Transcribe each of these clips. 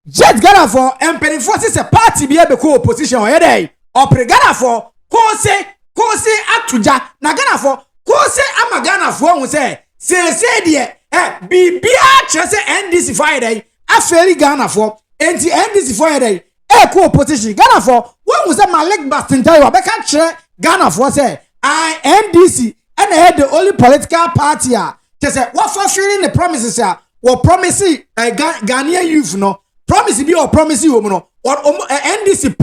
jet Ghana for empany forces a party be able opposition or day or pre Ghana for KOOSE atuja na Ghana for KOOSE ama Ghana for who say dear bibia chese NDC Friday aferi Ghana for enti NDC Friday opposition Ghana for when was my leg busting tell you beka che Ghana for say NDC and the only political party chese what fulfilling the promises what promise Ghanaian youth no promise be or promise you no or NDC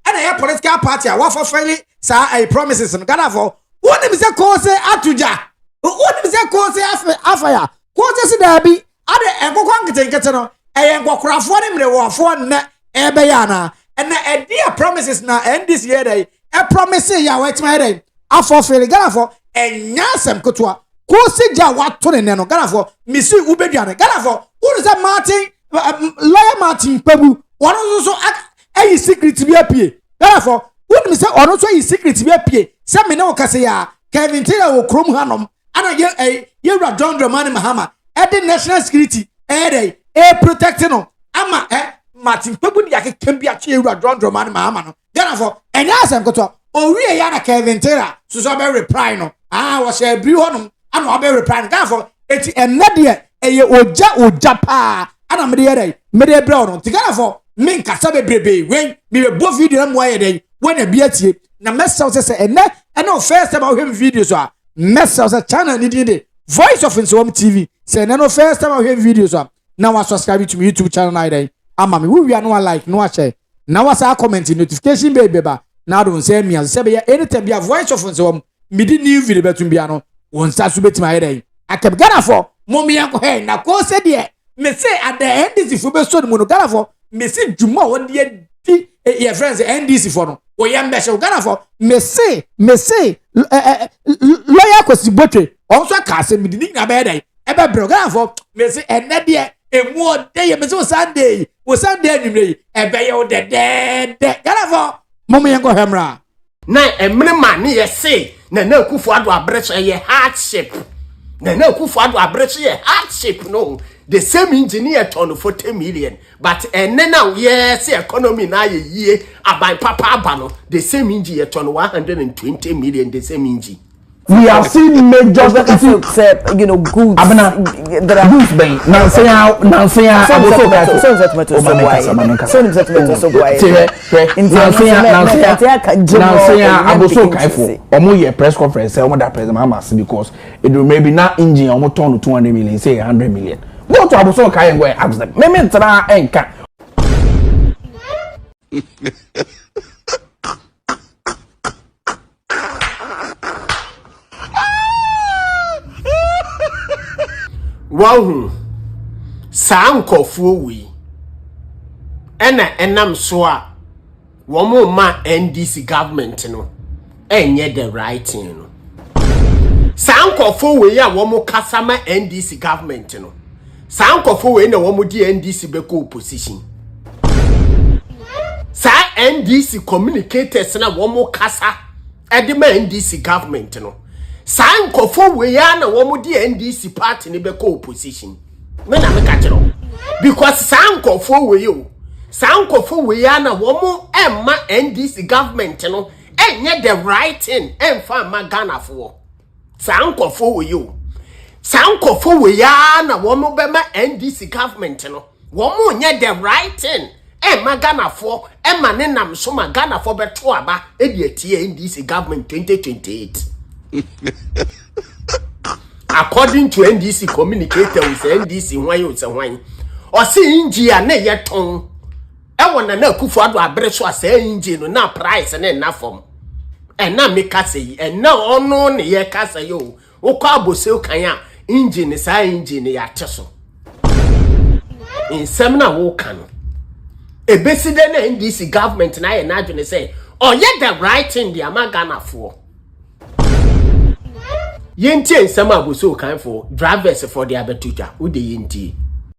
and a political party what fulfilling say promises no Ghana for what is the KOOSE atuja what is the KOOSE afaya KOOSE si da bi ade enkokwan ketenkete no enkokrafo ne mrewofo na ebeyana and na dear promises na NDC here dey promise ya wetima dey afofele Ghana for enyasem kotoa KOOSE ja wato ne no Ghana for misi ubeduane Ghana for who is that Martin lawyer Martin Pebu one so ayi secret bi apie Ghana for who me say ono so ayi secret bi apie se me ne wo kase ya Kevin Taylor wo krom hanom ana ye John Dramani Mahama the national security protecting no ama Martin Pebu dia ke kembia che ye John Dramani Mahama no Ghana for enyasem kotoa owie ya na Kevin Taylor so be reply no was a bri honum and obe reply Ghana for eti enade eye oja pa ana me de bra no Ghana for me nkasa bebrebe wen me bo video na mo aye dey when e biatie na message say ene first time I have videos so message channel ni dey voiceofnsawamtv say no first time I have videos so now I subscribe to my YouTube channel na dey ama me we no like no share na was a comment notification baby ba na don't say me as say be anytime be voiceofnsawam me di new video betum bia no won sa so betima aye dey akab Ghana for mommy yanko he na KOOSE de me say at the NDC for be so no Ghana for me say djuma won de ti your friends NDC for no o yam be show Ghana for me say lawyer kwesi botre on so ka say me di na be dey e be bro Ghana for me say ene de emu de me say Sunday nimre e be ye de Ghana for mommy yanko hemra na emre man ye say na Akufo Addo abreso ye hardship na Akufo Addo abreso ye hardship no the same engineer turn 40 million but now yes economy na ye aban papa abano the same engineer turn 120 million the same engineer we have seen major goods abana there are goods ben na say aboso kaifo omo ye press conference omo da president MAHAMA because it will maybe na engine omo turn 200 million say 100 million go to aboso kai and go ask them me try enka wow sankofo wi enam so a wo ma NDC government no enye the right thing no sankofo wi a wo kasa ma NDC government no sankofo wi na wo di NDC be ko opposition sa NDC communicators na wo kasa e ma NDC government no sankofo we ya na wo di NDC party ni be ko opposition me na me ka kiro because sankofo we ya na wo emma NDC government no enye the right thing emfa ma Ghana for sankofo we ya na wo be ma NDC government no wo nye the right thing emma Ghana for emma ne nam so ma Ghana for beto aba e di etie NDC government 2028 according to NDC communicator with NDC why o say injia na ye ton e wona na Akufo Addo abreso asa injia no na price na na form e na me ka say e na ono ne ye ka say yo wo kwa abose kan a engine sa engine ya teso insem na wo kan e beside na NDC government na ye na adwene say o ye the right thing the Ghana for yenti some abuso kan for drivers for the abetuja who dey yenti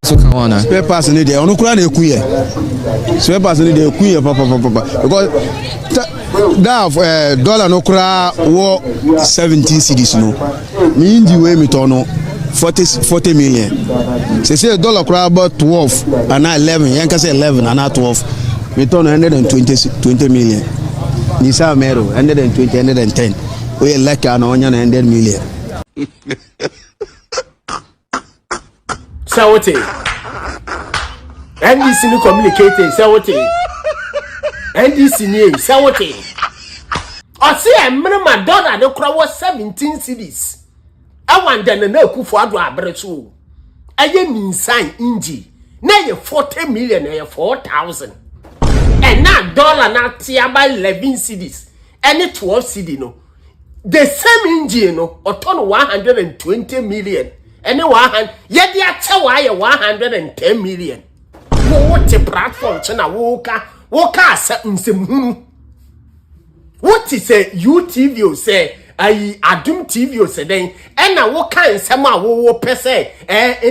so kan wana spare parts ni dey onu kura na ekuye spare parts ni dey ekuye papa because that dollar no kura wo 17 cedis no me indi we me to no 40 million. Say dollar crowd about 12 and 11. Yanka say 11 and 12. We turn 120 million. Nisa Mero 120 110. We like an onion 100 million. So what? NDC no communicating. So what? NDC ni. So what? I see a minimum dollar no crowd 17 cedis. I want them na kufu ado abreso. Aye minsan inji. Na ye 40 million na ye 4,000. And now dollar na tia by 11 cedis. Any 12 cedi no. The same engine no or turn 120 million. Any 100 yet the acha 110 million. What a platform chana woka sa nsem. What is a UTV say I Adum TV say then and na woka nsem a wo pese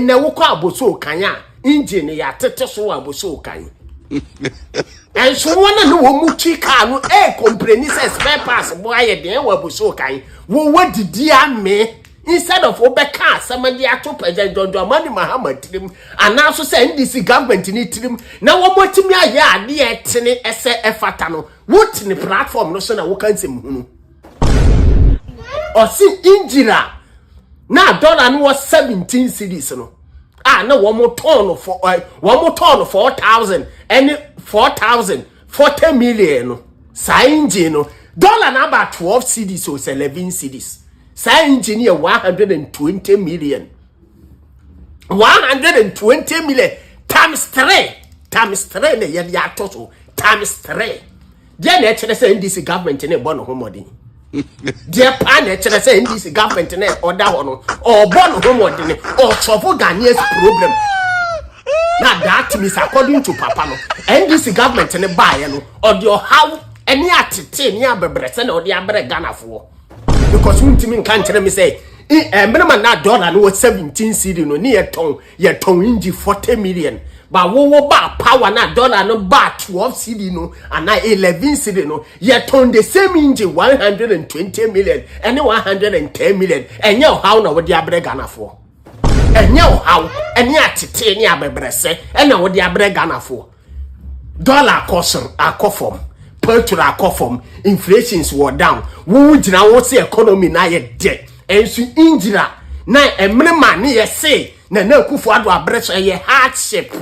na woka aboso kanya engine ya tete so aboso kan. And so one no wo muchi car no complain say spare parts boy ye den wo aboso kan wo didi ame instead of obeka somebody ato president John money MAHAMA tirim and now so say NDC government ni tirim na wo motimi aye ade etene ese efata no what ni platform no so na wo kan sem hunu o si injira na dollar no 17 cedis no na one more ton for 4,000 and 4,000 40 million sa engine no dollar na about 12 cedis so 11 cedis sa engineer 120 million 120 million times 3 na ye ya to times 3 dia na chere say NDC government na ebo no homodin dia pa na chere say NDC government na order ho no or born homodin or solve Ghanaians problem. Now that means according to Papa no NDC government ne buy no or the how any atete ni abebrese na or the abre Ghana for because untimi nka nkyere me say minimum na dollar no 17 cedi no ni ye ton inji 40 million but wo ba power na dollar no ba 12 cedi no and na 11 cedi no ye ton the same inji 120 million and 110 million and how na wo the abre Ghana for enyo how eni atete ni abebrese na wo the abre Ghana for dollar cost akofom petrol akofom inflations were down wo gina wo se economy na ye de ensu injira na emrema ne ye say na kufu ado abreso ye hardship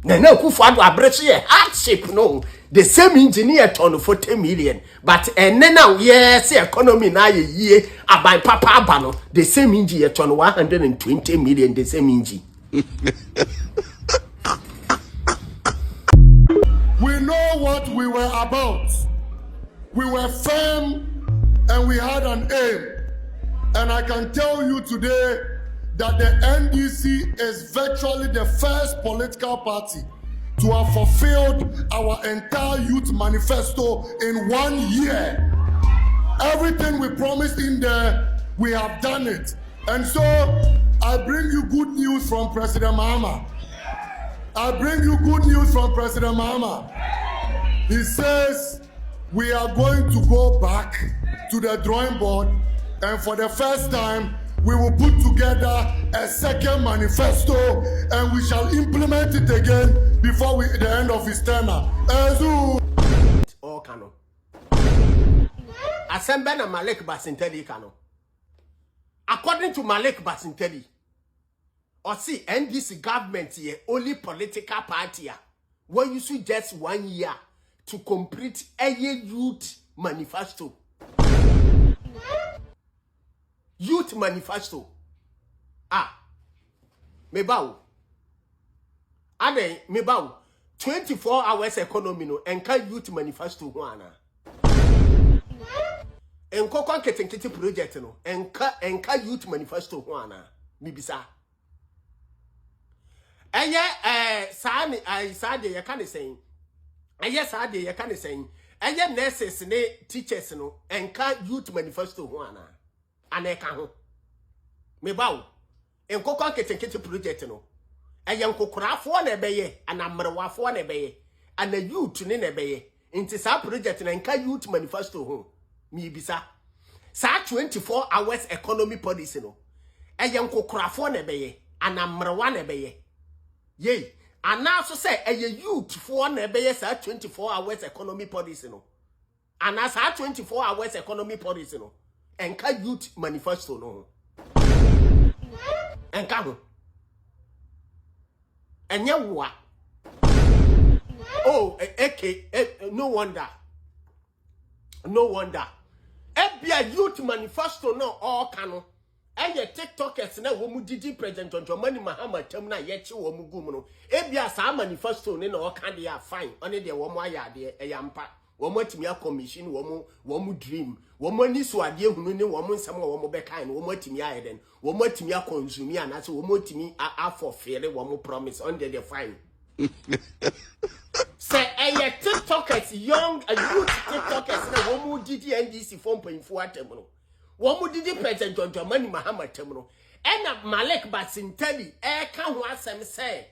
na kufu ado abreso ye hardship no the same engineer turn 40 million but now ye say economy na ye yie aban papa abano the same engineer turn 120 million the same engineer. We know what we were about. We were firm and we had an aim. And I can tell you today that the NDC is virtually the first political party to have fulfilled our entire youth manifesto in 1 year. Everything we promised in there, we have done it. And so I bring you good news from President MAHAMA. I bring you good news from President MAHAMA. He says we are going to go back to the drawing board, and for the first time, we will put together a second manifesto, and we shall implement it again before the end of his tenure. Oh, Kano. Assemble na Malik Basinteli Kano. According to Malik Basinteli, or see NDC government here only political party where you should just 1 year to complete a youth manifesto. Youth manifesto. Mebao. Ade mebao 24 hours economy no enka youth manifesto ho ana. Enko kwa ketenkete project no enka youth manifesto ho ana. Bibisa. Eye saade ye kan say. Eye saade ye kan say. Eye nurses ne teachers no enka youth manifesto ho ana. Aneka ho. Mebao. Enko kwa ketenkete project no. Eye nkokorafo na ebeye anamrewafo na ebeye ana youth ne na ebeye. Inti sa project na enka youth manifesto ho. Mi bisa. Sa 24 hours economy policy no. nkokrafo na beye anamrewa na beye ye anaso say youth for na beye sa 24 hours economy policy no anasa 24 hours economy policy no enka youth manifesto no enka ho enye wa oh no wonder ebia youth manifesto no all kanu eye tiktokers na wo mu didi president John MAHAMA tam na ye chi wo mu gum no ebia sa manifesto ne na all kan dey fine one dey wo mu ayade eyampa wo mu atimi a commission wo mu dream wo mu ani so ade ehunu ne wo mu nsam wo mu bekan wo mu atimi ayeden wo mu atimi a consume ana so wo mu atimi a fulfill wo mu promise on dey fine. Say a tiktokers young youth tiktokers na wo mu didi NDC 4.4 atem no wo mu didi president John MAHAMA tem no ena Malek Basinteli ka ho asem say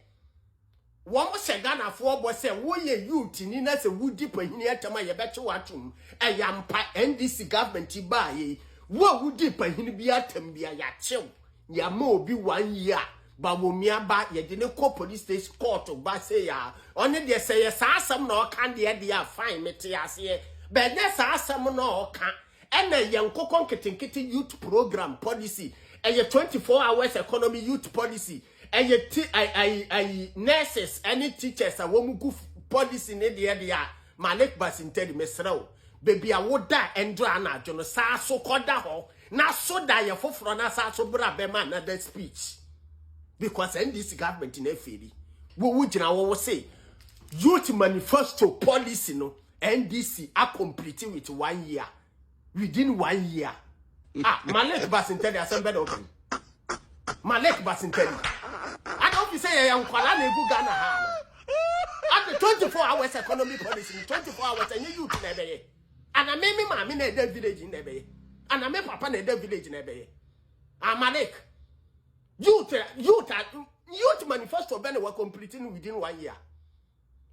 wo mo se Ghana fo bo say wo ye youth ni na se wudi pahini atem a ye beche watum eyampa NDC government ba ye wo wudi pahini bi atem bia ya chew ya ma obi 1 year ba wo miaba ye de ne ko police station court ba say ya oni de say ye sa asem na o kan de ya fine mete ase be ne sa asem na o kan ena ye nkokon ketenkete youth program policy eye 24 hours economy youth policy eye nurses any teachers a wo mugu policy ne de ya Malek Basinteli mesrew baby a woda endra na adwo no sa so koda ho na so da ye foforo na sa so bra be man na that speech because NDC government na feri wo gina wo say youth manifesto policy no NDC are complete with 1 year within 1 year Malek Basinteli assembled open Malek Basinteli I don't say I am kwala na egu Ghana ha at the 24 hours economy policy 24 hours and youth na beye and I me mama na the village in beye and I me papa na the village na beye Malek Youth manifesto ben were completing within 1 year.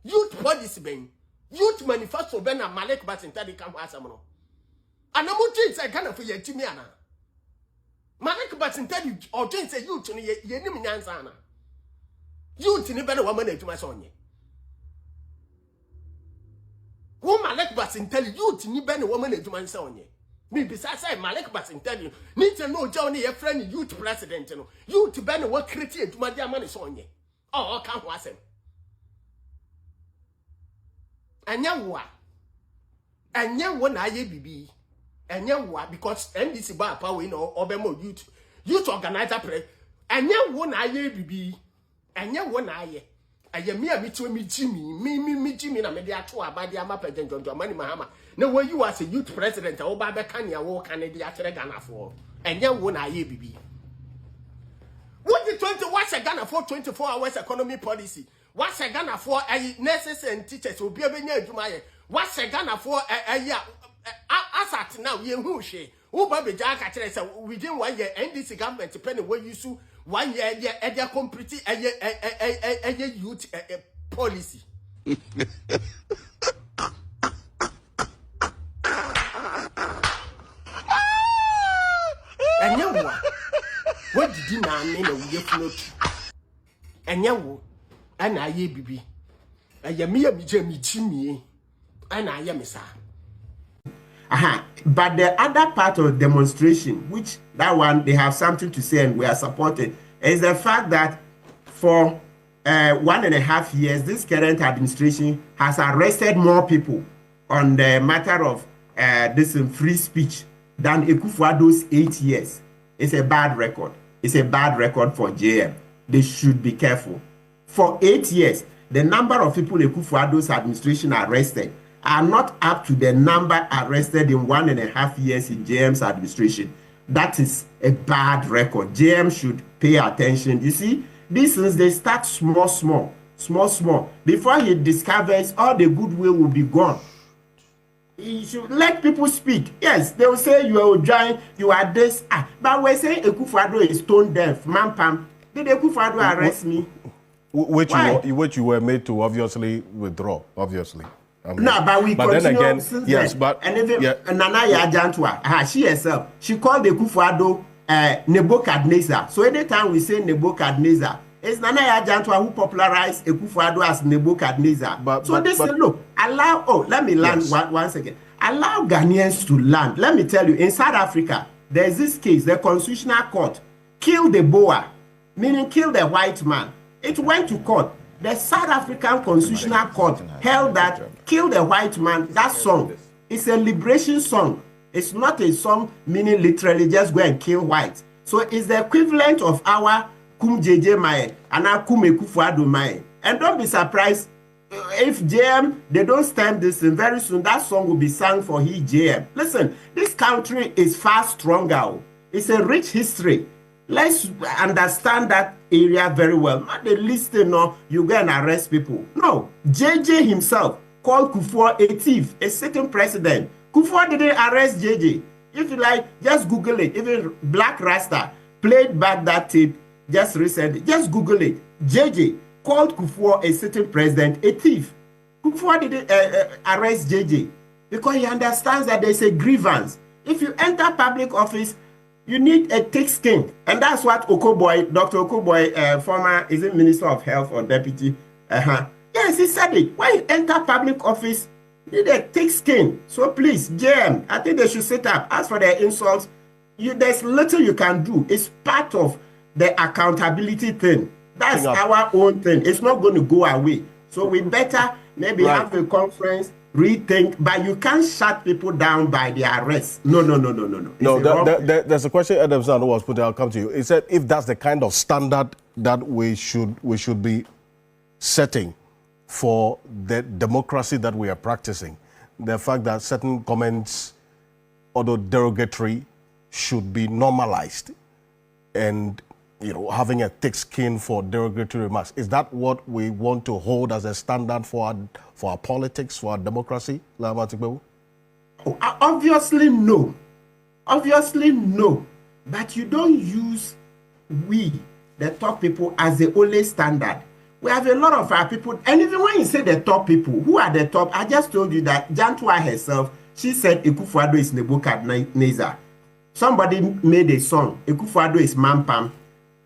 Youth policy ben. Youth manifesto ben a Malek Basinteli come asamono. And I'm not saying kind of ye timiana. Malek Basinteli or saying say youth ni ye nim nyansa na. Youth ni ben woman ejuma sonye. Wo Malek Basinteli youth ni ben woman ejuma sonye. Me besides say Malek Basinteli need to know Johnny your friend youth president no youth ben what create to my dear money sonye oh kan ho asem anya wo na aye bibi anya wo because NDC ba power we no obemo youth organizer pre anya wo na aye bibi anya wo na aye aye me a mitwe mi jimi na me de ato abade ama president John MAHAMA na wo you as a youth president wo ba be kan ya wo kan de akere Ghana for enya wo na aye bibi what the 20 what's a Ghana for 24 hours economy policy what's a Ghana for nurses and teachers obi abenya adwuma ye what's a Ghana for asat now ye hu hwe wo ba be ja ka kere say within 1 year NDC government penny we use 1 year e complete youth policy enyewo what did you na me na we float enyewo ana aye bibi aye me mi chimie ana aye me sa but the other part of demonstration which that one they have something to say and we are supported is the fact that for 1.5 years this current administration has arrested more people on the matter of this free speech than Akufo-Addo's 8 years. It's a bad record. It's a bad record for JM. They should be careful. For 8 years, the number of people Akufo-Addo's administration arrested are not up to the number arrested in 1.5 years in JM's administration. That is a bad record. JM should pay attention. You see, these things, they start small. Before he discovers all the goodwill will be gone. You should let people speak. Yes, they will say you are giant, you are this. But we're saying Akufo-Addo is stone deaf. Mampam, did Akufo-Addo arrest me? Which you were made to obviously withdraw, obviously. No, but we continue then again, since yes, then. but and even Nana Yajantwa, she herself, she called Akufo-Addo Nebuchadnezzar. So anytime we say Nebuchadnezzar, it's Nana Ajantwa who popularized Akufo-Addo as Nebuchadnezzar. Look, let me land one second. Allow Ghanaians to land. Let me tell you, in South Africa, there's this case, the Constitutional Court killed the Boer, meaning killed the white man. It went to court. The South African Constitutional Court held that kill the white man, that song, it's a liberation song. It's not a song meaning literally just go and kill whites. So it's the equivalent of our Kum JJ Mae and our Kum Akufo-Addo Mae. And don't be surprised if JM, they don't stamp this in very soon, that song will be sung for his JM. Listen, this country is far stronger. It's a rich history. Let's understand that area very well. Not the listing, no, you go and arrest people. No, JJ himself called Kufuor a thief, a sitting president. Kufuor didn't arrest JJ. If you like, just Google it. Even Black Rasta played back that tape just recently. Just Google it. JJ called Kufuor a sitting president a thief. Kufuor didn't arrest JJ because he understands that there's a grievance. If you enter public office, you need a thick skin. And that's what Okoboy, Dr. Okoboy, former, is it Minister of Health or Deputy? Yes, he said it. When you enter public office, you need a thick skin. So please, JM, I think they should sit up. As for their insults, there's little you can do. It's part of the accountability thing. That's our own thing. It's not going to go away. So we better maybe have a conference, rethink, but you can't shut people down by their arrest. No. There's a question Adam Zano was put. I'll come to you. He said if that's the kind of standard that we should be setting for the democracy that we are practicing, the fact that certain comments, although derogatory, should be normalized, and having a thick skin for derogatory remarks. Is that what we want to hold as a standard for our politics, for our democracy? Obviously no. Obviously no. But you don't use we, the top people, as the only standard. We have a lot of our people, and even when you say the top people, who are the top? I just told you that Jantwa herself, she said Akufo-Addo is Nebuchadnezzar. Somebody made a song, Akufo-Addo is Mampam.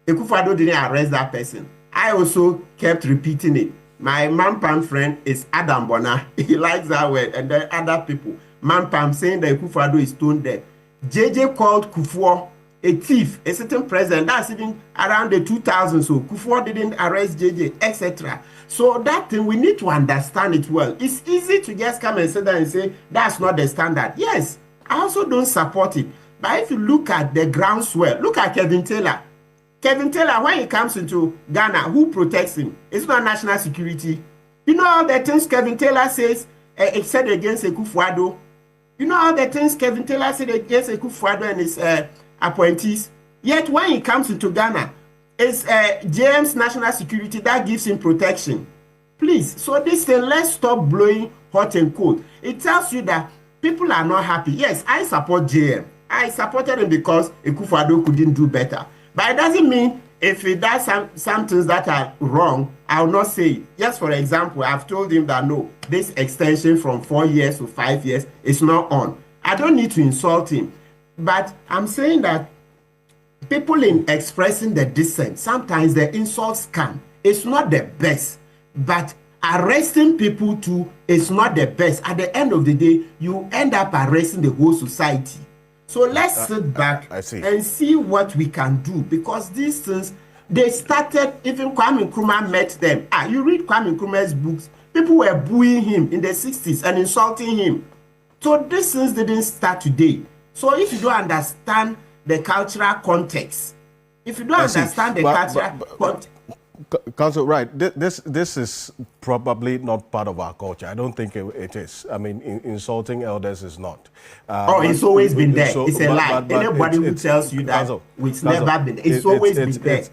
Akufo-Addo didn't arrest that person. I also kept repeating it. My Mampam friend is Adam Bona. He likes that word. And then other people. Mampam saying that Akufo-Addo is stone dead. JJ called Kufuor a thief, a certain president. That's even around the 2000s. So Kufuor didn't arrest JJ, etc. So that thing, we need to understand it well. It's easy to just come and sit there and say, that's not the standard. Yes, I also don't support it. But if you look at the groundswell, look at Kevin Taylor. Kevin Taylor, when he comes into Ghana, who protects him? It's not national security. You know all the things Kevin Taylor says, said against Akufo-Addo. You know all the things Kevin Taylor said against Akufo-Addo and his appointees. Yet when he comes into Ghana, it's James National Security that gives him protection. Please, so this thing, let's stop blowing hot and cold. It tells you that people are not happy. Yes, I support JM. I supported him because Akufo-Addo couldn't do better. But it doesn't mean if he does some things that are wrong, I will not say it. Just for example, I've told him that no, this extension from 4 years to 5 years is not on. I don't need to insult him. But I'm saying that people in expressing the dissent, sometimes the insults come. It's not the best. But arresting people too is not the best. At the end of the day, you end up arresting the whole society. So let's sit back and see what we can do, because these things, they started, even Kwame Nkrumah met them. You read Kwame Nkrumah's books, people were booing him in the 60s and insulting him. So these things didn't start today. So if you don't understand the cultural context, if you don't understand the cultural context, Council, right? This is probably not part of our culture. I don't think it is. I mean, insulting elders is not. It's always been there. It's a lie. Anybody who tells you that it's never been there. It's always been there.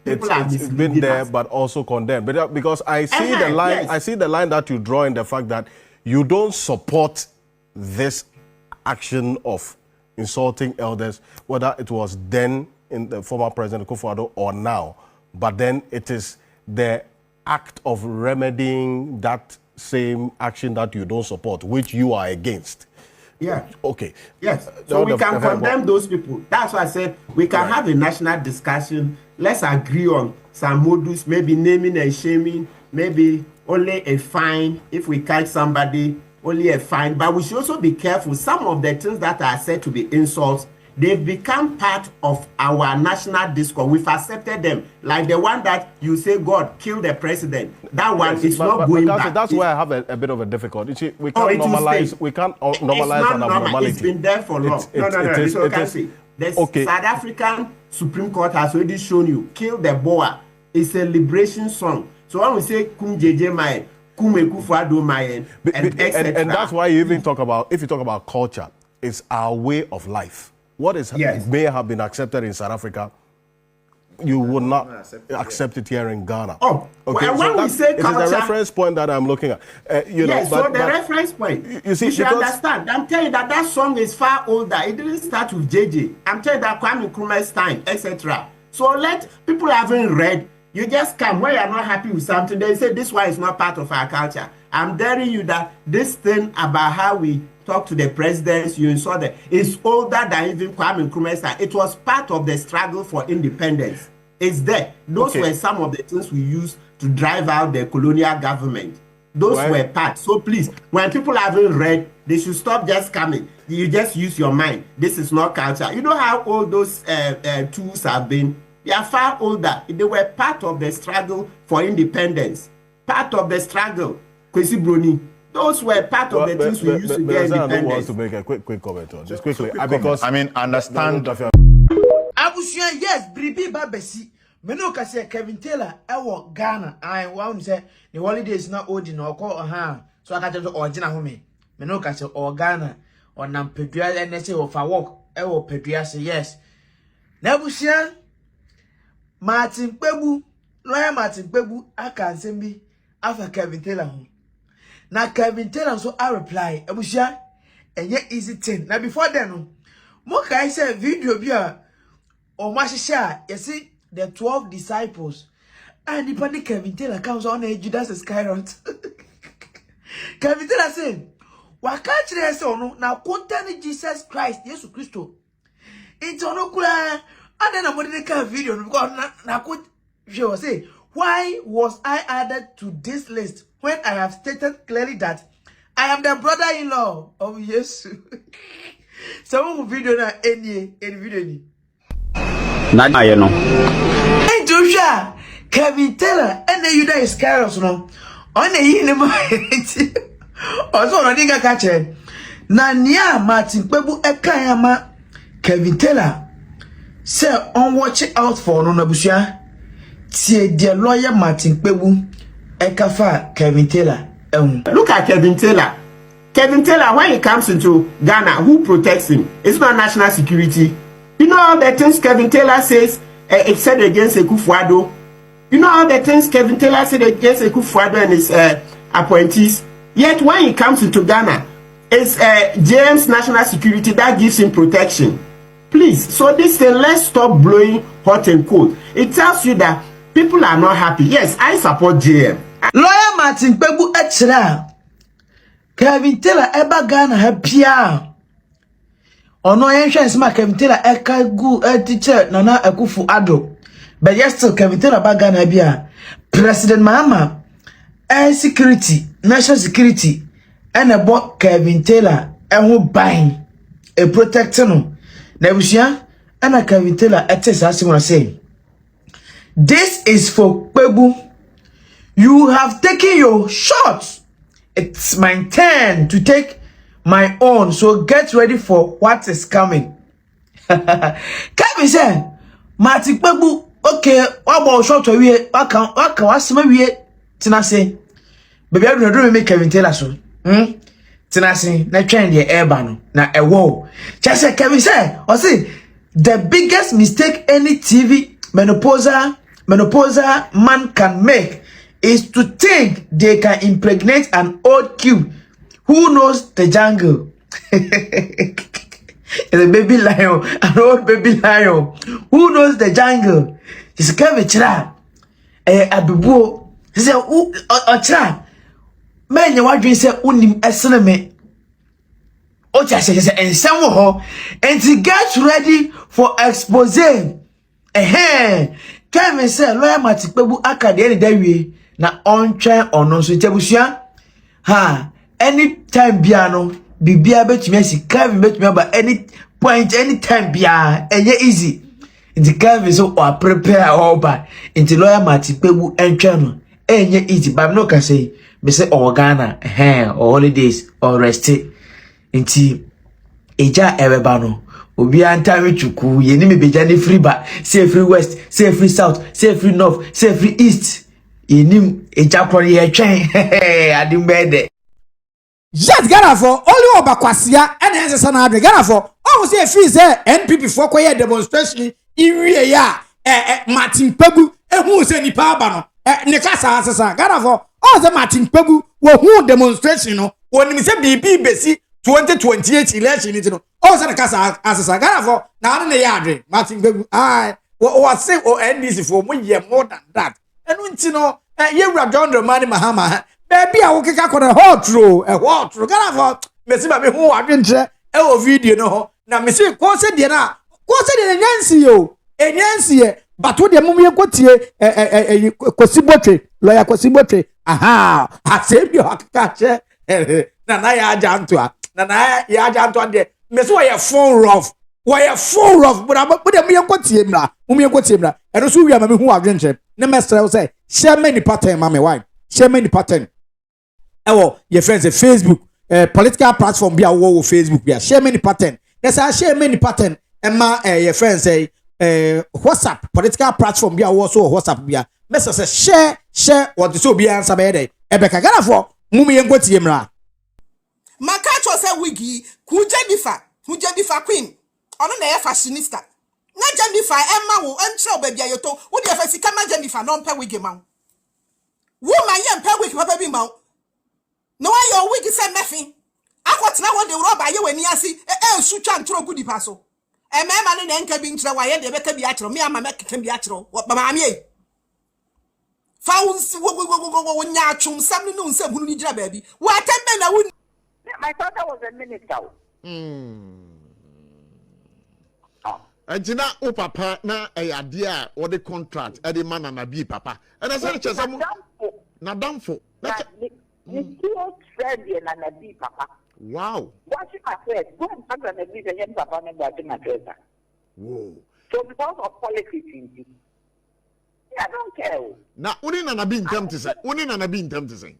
People are misleading us. It's been there, but also condemned. But because I see the line, yes. I see the line that you draw in the fact that you don't support this action of insulting elders, whether it was then in the former President Akufo-Addo or now. But then it is the act of remedying that same action that you don't support, which you are against. Yeah. Okay. Yes. So we can condemn those people. That's why I said we can have a national discussion. Let's agree on some modus, maybe naming and shaming, maybe only a fine if we catch somebody, only a fine. But we should also be careful. Some of the things that are said to be insults, they've become part of our national discourse. We've accepted them. Like the one that you say, God, kill the president. That one is not going back. That's where I have a bit of a difficulty. We can't normalize. We can't normalize an abnormality. It's been there for long. No. The South African Supreme Court has already shown you, kill the boa. It's a liberation song. So when we say kum jeje mayen, kum ekufado mayen, and that's why you even talk about, if you talk about culture, it's our way of life. What is may have been accepted in South Africa, you would not accept it here in Ghana. Oh, okay. When we say culture, it is the reference point that I'm looking at. So the reference point. You see, you should understand. I'm telling you that song is far older. It didn't start with JJ. I'm telling you that Kwame Nkrumah's time, etc. So let people haven't read. You just come when you're not happy with something. They say this one is not part of our culture. I'm telling you that this thing about how we talk to the presidents, you saw that it's older than even Kwame Nkrumah's time. It was part of the struggle for independence. It's there. Those were some of the things we used to drive out the colonial government. Those were part. So please, when people haven't read, they should stop just coming. You just use your mind. This is not culture. You know how old those tools have been? They are far older. They were part of the struggle for independence. Part of the struggle. Kwesi Broni. Those were part of the things we used to get independence. I want to make a quick comment on this quickly because I mean, understand. Abusia, yes, Bribi Babesi. Meno kase Kevin Taylor, ewo Ghana. I want say the holidays not old in or call so I can tell original home. Meno kase or Ghana or Nampedua and say of a walk. Ewo Pedria say yes. Nabusia Martin Pebu, lawyer Martin Pebu, I can send me after Kevin Taylor home. Now Kevin Taylor so I reply, Abusia, and yet easy thing. Now before then, Moka I said video bia or Mashisha, you see the 12 disciples. And the panic Kevin Taylor comes on a Judas Iscariot. Kevin Taylor said, why can't you say no? Now content Jesus Christ, Jesus Christo. It's on Okula. And then I'm going to make a video because now could you say, why was I added to this list when I have stated clearly that I am the brother-in-law of Jesus? Some video na any video ni. Na you know. Hey Joshua, Kevin Taylor, and the Judas Iscariot no. On the yin also no dinga kache. Na nia Martin Pebu ekayama Kevin Taylor. Say on watch out for no Nabusia. Tie the lawyer Martin Pebu ekafa Kevin Taylor. Look at Kevin Taylor. Kevin Taylor, when he comes into Ghana, who protects him? It's not national security. You know all the things Kevin Taylor says it said against Akufo-Addo. You know all the things Kevin Taylor said against Akufo-Addo and his appointees. Yet when he comes into Ghana, it's James National Security that gives him protection. Please, so this thing, let's stop blowing hot and cold. It tells you that people are not happy. Yes, I support JM. Lawyer Martin Pebu Echra. Kevin Taylor eba Ghana happy. Ono yenhwe ma Kevin Taylor eka gu teacher Nana Akufo-Addo. But yes still Kevin Taylor ba Ghana bia. President MAHAMA security, national security and about Kevin Taylor ho ban e protect no. Na busia ana Kevin Taylor etesa asimo say. This is for Pebu. You have taken your shots. It's my turn to take my own. So get ready for what is coming. Kevin said, Martin Pebu, okay, what about shot away? What can wasma we tina say? Baby, I don't make Kevin Taylor so. Tina say, na train the airbano, na a wall. Just say Kevin said, or say, the biggest mistake any TV menopausa man can make is to think they can impregnate an old cube who knows the jungle. It's a baby lion, an old baby lion who knows the jungle. He's Kevin Chira. Abibu. He said, Chira. Man, you want to say unim eseneme. Ocha and some ho and to get ready for expose. Kevin say lawyer Matipebu akade any day na on train or no so tebusua. Ha anytime biano bibia betumi asi Kevin betumi ba any point anytime bia enye easy. Inti Kevin so or prepare all by inti lawyer Matipebu entwa no enye easy but no can say me say or Ghana or holidays or rest inti eja ebeba no obi antare chuku ye ni me beja ni free ba say free west say free south say free north say free east ye ni eja kwori ye twen adim bede. Yes, Ghana for only Obakwasia and Henderson Adre Ghana for almost a free say NPP for quiet demonstration in ya Martin Pebu who say ni pabano Nekasa Sasa Ghana for all the Martin Pebu who demonstration no when me say BB besi 2028 election it no all the Nekasa Sasa Ghana for now the yard Martin Pebu what say or NDC for more than that and when you know you John the money MAHAMA baby I will kick out a hot row Ghana for Messi baby who I didn't video no na me say KOOSE de na KOOSE de Nancy yo Nancy but what the mummy kwatie Kosibotwe lawyer Kosibotwe aha asem yo akache na ya janto na ya janto de me say we phone rough but the mummy kwatie mra eno so wi ama me hu adwenche ne mestre say share many pattern ma me why share many pattern ewo your friends Facebook political platform be a wo Facebook be share many pattern. Let's share many pattern. Emma your friends say WhatsApp political platform be a wo so WhatsApp be a message say share what the so be answer be dey. Ebeka Ghana for mumi yenkwoti emra. Makacho say wigi kujebifa queen. Ono na ye fashionista. Na Jennifer Emma wo enche baby ayoto. Wo de fa sika ma Jennifer no mpa wigi ma. Woman ye mpa wigi papa bi ma. No why your wig is nothing. I got now what the rubber you when you see shoot and throw good passo. A man in the cabin to why they better be atro. Me and my make can be atro. What mamma found when ya chum some noon some who need baby. What 10 men I wouldn't. My father was a minister. And now, oh, papa, now a idea or the contract, Eddie man and a bee, papa. And I said, not done for. Papa. Wow. What you have said, go and talk on the visa and papa and that. Whoa. So because of politics, I don't care. Now, only Nana being tempted to say, only Nana being tempted to say.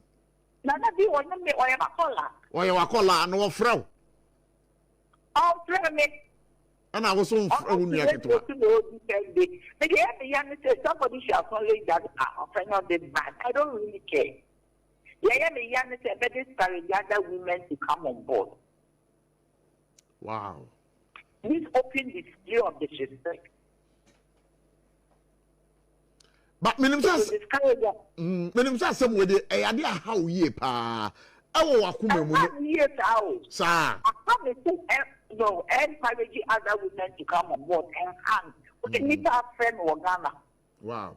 Nana be one of me or a collar. Or a collar and no frown. Oh, me. And I was on somebody shall follow that friend of the man. I don't really care. Yeah, the young said, but discourage other women to come on board. Wow. This open the view of the respect. But minimum says some with the idea how ye pa. Oh, Wakume, yes, sir. I can't encourage other women to come on board and hang. We need our friend Ghana. Wow.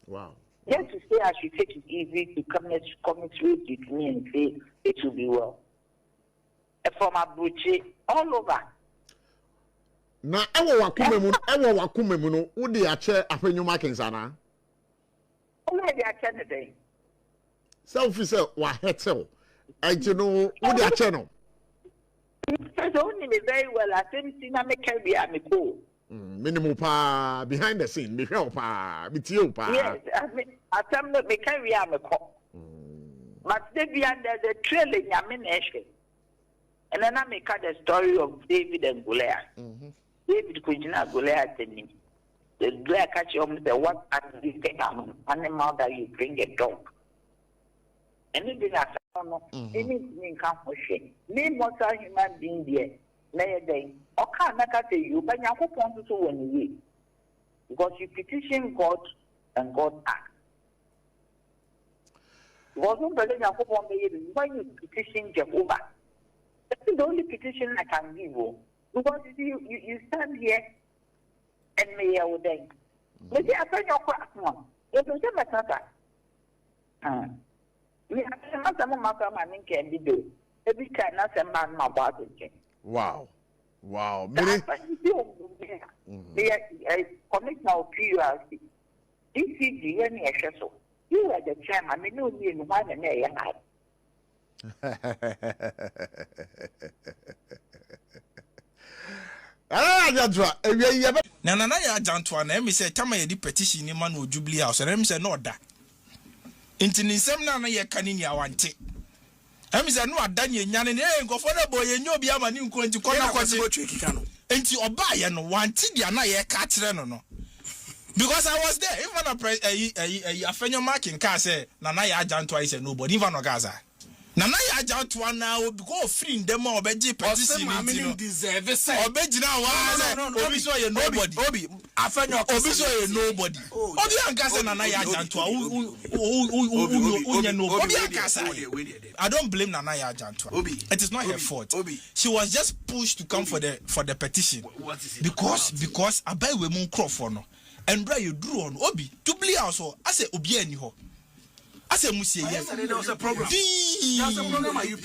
Wow. Just to say I should take it easy to commiserate with me and say it will be well. From Abuchi, all over. Na ewo wakume mu no wo de ache afenyu makensana. Wo de ache ne den. Selfie wa hetel. And you know wo de ache no. So me very well I think na me can be am go. Minimum pa behind the scene, me help pa, me tell pa. Yes, I tell me can we am ko. But they be under the trailer yamination. And then I make the story of David and Goliath. David Kujina Goliath and me. The Goliath catch him the what animal that you bring a dog. Anything I don't know, anything come for shame. Name what a human being there. Day. Okay, I say you, but you want to when you because you petition God and God acts. Wasn't when you petition Jehovah. That's the only petition I can give you. Because you stand here and may I then. But I tell your question. You don't say my tata. We have some matter man can be do. Every time I say man, my body. Wow. Many. Commissioner of PURC. DCG, any so. You are the chairman. I know you in one and a half. Nana ya Jantua na me say tama ye di petition ni man o Jubilee House na me say no da. Inti ni nsem na ye kanini awante. Em say no ada nye nyane ne nkofo na boy ye nyobi ama ni nko nti kona kwase enti oba ye no wanti dia na ye ka kire no. Because I was there, even a afenyo marking car say Nana ya Jantua is nobody even no Gaza. Nana ya Jantua now because free them obeji petition ni deserve say obejina wa obi so ye nobody obi afenyo obi so ye nobody obi anka say Nana ya Jantua unye nobody obi anka say I don't blame Nana ya Jantua. It is not her fault. She was just pushed to come for the petition because abai we mun crop for no and bra you drew on obi Jubilee House I say obi ani ho I say musie yes there was a program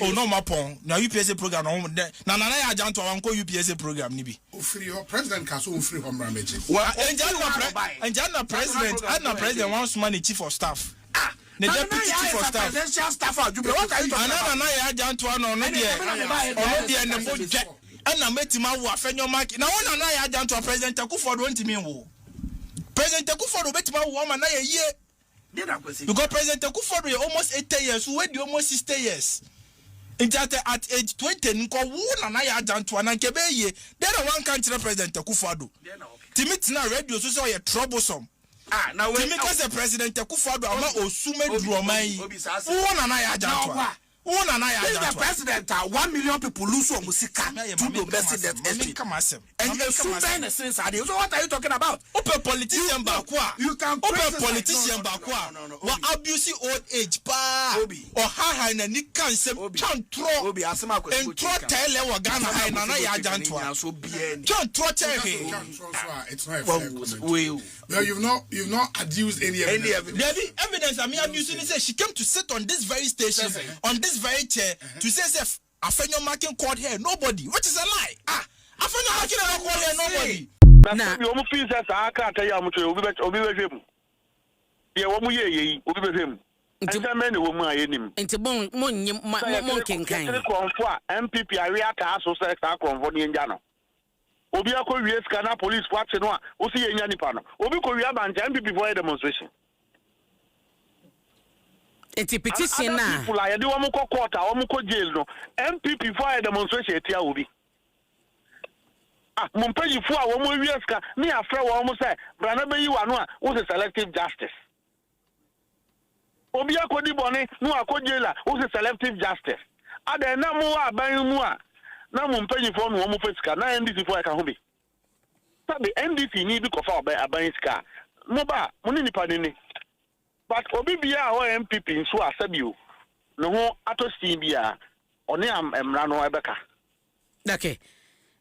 oh no mapon na UPSA program no na Nana ya Jantua wan ko UPSA program ni bi free your president ka so free home ramage and president wants money chief of staff the deputy chief of staff presidential staff what are you talking about Nana ya Jantua no dey na mo je na metima wo afenyo mark na wona Nana ya Jantua president Akufo do ntimi wo President Akufo do betima wo ma na ye because President Akufo do almost 80 years we dey almost 60 years at age 20 nko wo Nana ya Jantua na nkebe ye there one country President Akufo do timiti na radio so say troublesome na we timiti President Akufo do ama osume duroman yi wo Nana ya Jantua the president 1 million people lose on musika to the president and you super sense so what are you talking about open politician bakwa you can politician bakwa wa abuse old age pa or ha na ni kansem chantro obi asema kwa entro tele wa Ghana ha Nana ya Jantua so bien chantro chehe it's not no you've not adduced any evidence I mean abusing say she came to sit on this very station on this very chair to say afenyo marking called here nobody which is a lie afenyo marking called here nobody na you omu princess aka ta ya mucho obi behwem ye wo mu ye obi behwem nti men wo mu ayenim nti bon mon kenkan konfo a MPP awe aka aso se ka konfo ni nja no obi akowie ska na police watch no a wo se ye nya nipa no obi kowie abanja MPP for demonstration it's a petition na people are dey wo ko court a wo ko jail no MPP for a demonstration etia obi mumpeyi fu a wo mo wieska ni afre wo mo say brana be yi wa no a wo se selective justice obi akodi boni no akojela wo se selective justice ada na mo aban mu a na mumpeyi fu no wo mo fesika na NDC fu ka ho bi sabe NDC ni bi ko fa aban sika mo ba mo ni nipa ni but obi bia ho MPP nso asabio no ho atosi bia one amra no ebeka okay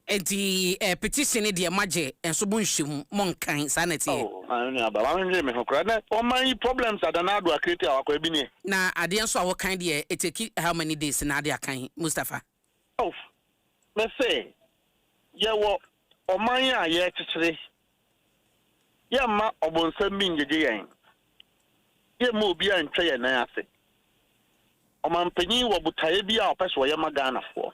enti petition e de maje enso bo nhwem monkan sanity ani aba wa nje me hokra na o man problems adana do akreti awakwa bi ne na ade enso awo kan de it take how many days na ade akan Mustafa me say ye wo o man ya ye chichire ye ma obonsam bi ngeje yen ye mo obi antwa ye nan ase o man panyin wo butaye bi a opeso ye magana fo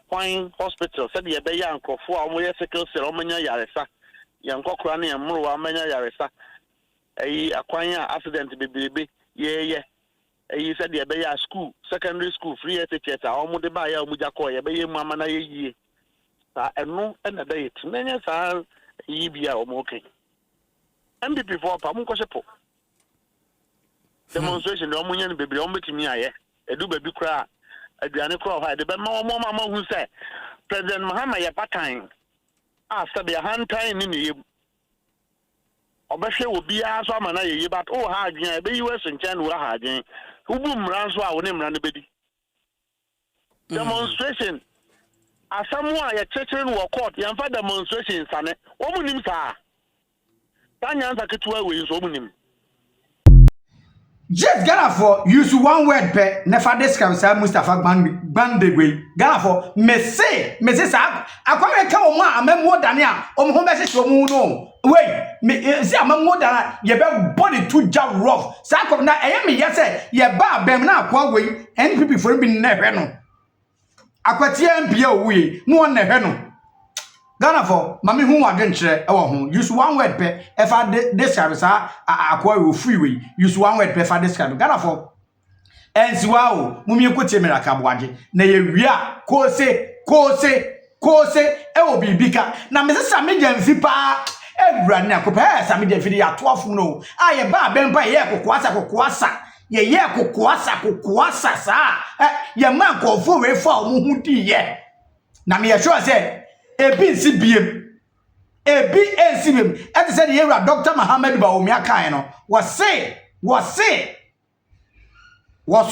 Quine Hospital said ye be yankofo a mo ye sickle cell o manya yaresa yankokora na yemro wa manya yaresa akwan a accident bebebe ye said ye be ya school secondary school free education a mo de ba ya mo jakọ ye be ye mu amana ye yie sa eno na da yet nanya sa yi bia o mo okay MPP for pa mo kwsepo demonstration de o mo nya ne bebre o metimi aye edu baby kra aduane kra ha de be ma mama hu say President MAHAMA ye patan after be hantan ni ne obehwe obi aso amana ye but o ha adwen be US nchen wo ha adwen ubu mran so a wo ne mran ne bedi demonstration asamu a ye chechere no court ye mfa demonstration sane wo munim saa tanya nsa ketua we so munim Just Ghana for use one word pe never describe say Mustafa Bandegwe. Ghana for me say sa akwa ka o ma amemo dane a o ho be hye o mu no. Wait, me say amemo dane ye be body too jam rough. Sa akwa na eye me ye say ye ba bem na akwa we NPP for bi na hwe no. Akwati MP o we no na hwe no. Ghana for mami hu wadwen kire e wo ho use one word pe e fa describe sa akwa we free use one word pe fa describe Ghana for ensiwa o mumi ekotie meraka boaje na ye wia kose e wo bibika na me sesa me jamfi pa ewura ne akopa e sa me jamfi ya toafo no a ye ba bempa ye kokoasa ye kokoasa sa ye man kofo we fa o mu hu di ye na me ye sure say ebi nsibiem eti said the era Dr. Muhammad Baomi akan no was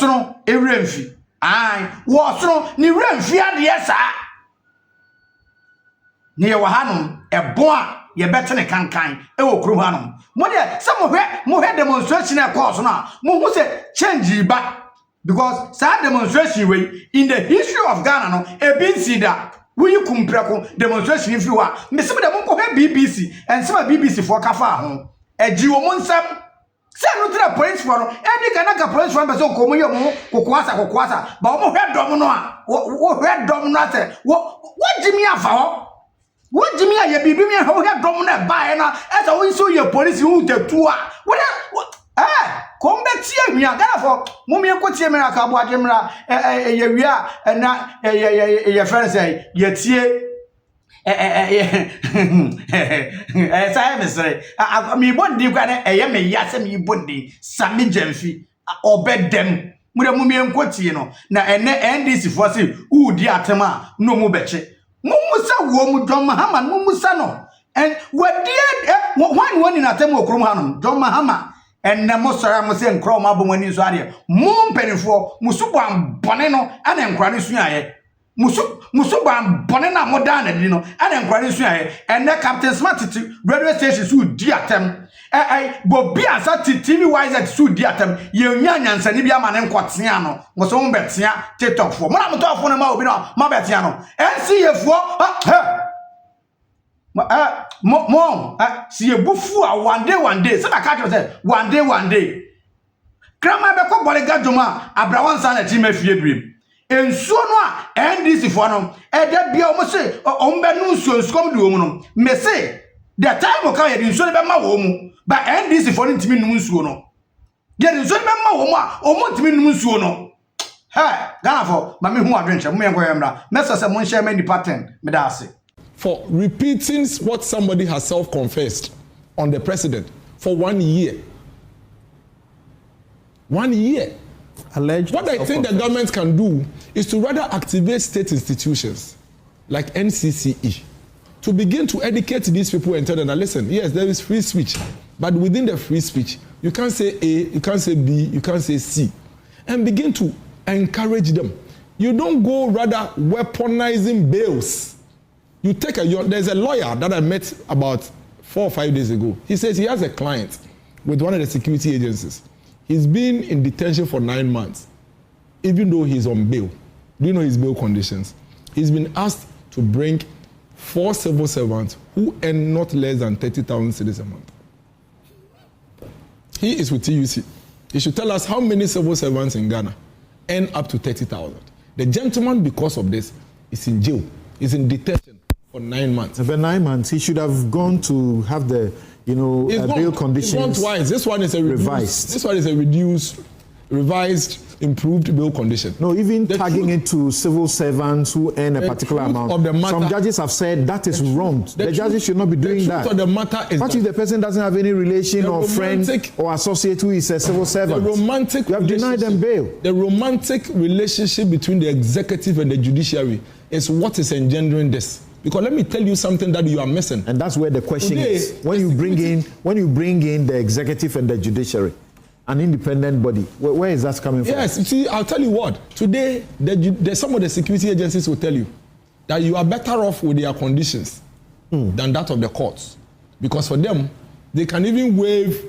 no ewrenfi was no ni renfi ade sa ni ye wahanom ebo a ye bete ne kankan e wo kru hanom mo de se mo hwe demonstration e course no mo hu se change ba because sa demonstration we in the history of Ghana no ebi nsida we kumpreko demonstration if you are me se dem ko BBC and some BBC for kafa ho eji wo monsam se no tra police for no e Ghana ka police for be so ko mo ye mo kokoasa ba mo hwe dom no a wo hwe dom no ate wo jimi afa ho wo jimi a ye bibi mi ho hwe dom no ba e na e so wo so ye police hu tetu a wo kombe tie hia Ghana for mumie kotie me aka bo adwemra ye wia na ye friend say ye tie say me say mi bondi kwa na ye me yase mi bondi sami jamfi obedem mumie kotie no na ene NDC for say udi atema no mu beche mumusa wo mu John Mahama mumusa no and wadie one in atema okrom hanom John Mahama and na mosara mo se nkro ma bo mani so ade mo mpenifo musubam bone no ana nkra ne su aye musubam bone na mo da na di no ana nkra ne su aye and na Captain Smart radio station su di atem bobi asa TV wise su di atem ye nya nyansa ni bia ma ne nkotea no mo so mo betea TikTok fo mo na mo to fo na ma obi no ma betea no NCA fo si ye bufu a one day se na ka say one day krama be ko bole gadjoma abrawan sa na ti mafie brim ensuo no a NDC fo no e da bia o mo se o mbe no nsuo nskom de o mu no me se the time o ka ye nsuo be ma wo mu ba NDC fo no ntimi num nsuo no ye nsuo be ma wo mu a o mo ntimi num nsuo no Ghana fo ma me hu adwenche mo yenko yemra mesa se mo share me department me da ase for repeating what somebody has self-confessed on the president for 1 year. 1 year. Alleged what I think the government can do is to rather activate state institutions like NCCE to begin to educate these people and tell them that, listen, yes, there is free speech, but within the free speech, you can't say A, you can't say B, you can't say C, and begin to encourage them. You don't go rather weaponizing bails. You take there's a lawyer that I met about 4 or 5 days ago. He says he has a client with one of the security agencies. He's been in detention for 9 months, even though he's on bail. Do you know his bail conditions? He's been asked to bring 4 civil servants who earn not less than 30,000 cedis a month. He is with TUC. He should tell us how many civil servants in Ghana earn up to 30,000. The gentleman, because of this, is in jail. He's in detention for 9 months. For 9 months, he should have gone to have the, bail conditions. He's gone twice. This one is a revised. This one is a revised, improved bail condition. No, even tagging it to civil servants who earn a particular amount. Some judges have said that is wrong. The judges should not be doing that. The matter is what if the person doesn't have any relation or friend or associate who is a civil servant? You have denied them bail. The romantic relationship between the executive and the judiciary is what is engendering this. Because let me tell you something that you are missing. And that's where the question is. When you bring in the executive and the judiciary, an independent body, where is that coming from? Yes, you see, I'll tell you what. Today, some of the security agencies will tell you that you are better off with their conditions than that of the courts. Because for them, they can even waive